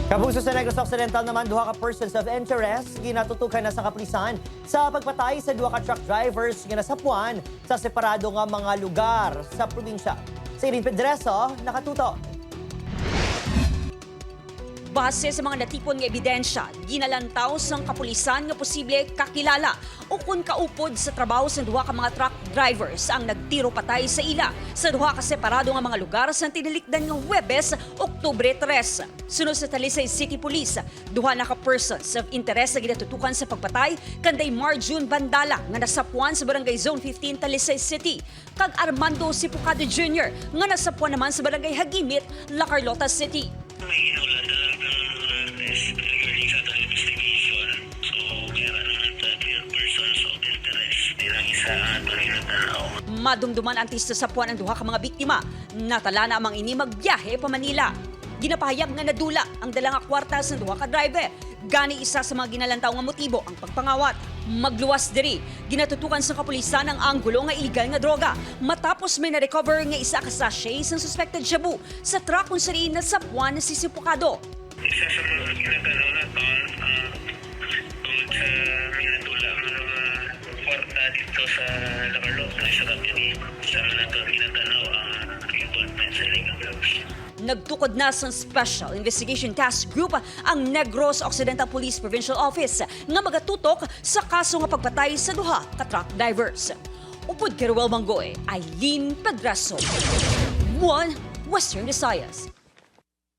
Kapuso sa Negros Occidental naman, duha ka persons of interest ginatutukan na sa kapulisan sa pagpatay sa duha ka truck drivers nga nasapuan sa separado nga mga lugar sa probinsya. Si Irin Pedreso, nakatuto. Base sa mga natipon nga ebidensya, ginalantaw sang kapulisan nga posible kakilala o kung kaupod sa trabaho sa duha ka mga truck drivers ang nagtiro patay sa ila sa duha ka separado nga mga lugar sa tinilikdan nga Huwebes, Oktubre 3. Sunod sa Talisay City Police, duha na ka persons of interest nga ginatutukan sa pagpatay kanday Marjun Bandala nga nasapuan sa Barangay Zone 15 Talisay City, kag Armando Sipocado Jr. nga nasapuan naman sa Barangay Hagimit, La Carlota City. May inulat na lang ng regarding sa investigation. So, meron naman tayo persons of interest. Nilang isa tuloy na tanaw. Madumduman ang tista sa puwan ang duha ka mga biktima. Natala na amang ini magbiyahe pa Manila. Ginapahayag nga nadula ang dalang kwarta sa duha ka driver. Gani isa sa mga ginalantaw nga motibo ang pagpangawat. Magluwas diri, ginatutukan sa kapulisan ang anggulo nga iligal nga droga matapos may na-recover nga isa ka sachet ng suspected shabu sa truck kung sariin na sapuan na si Sipocado. Isa sa mga ginagalaw na ito, tungkol sa minatula ng mga kwarta dito sa Lacarlota, sa Kapini, sa mga ito ginagalaw ang involvement sa illegal drugs. Nagtukod na sa Special Investigation Task Group ang Negros Occidental Police Provincial Office nga magatutok sa kaso nga pagpatay sa duha ka truck drivers. Upod Keruel Manggoy, Eileen Pedraso, Western Visayas.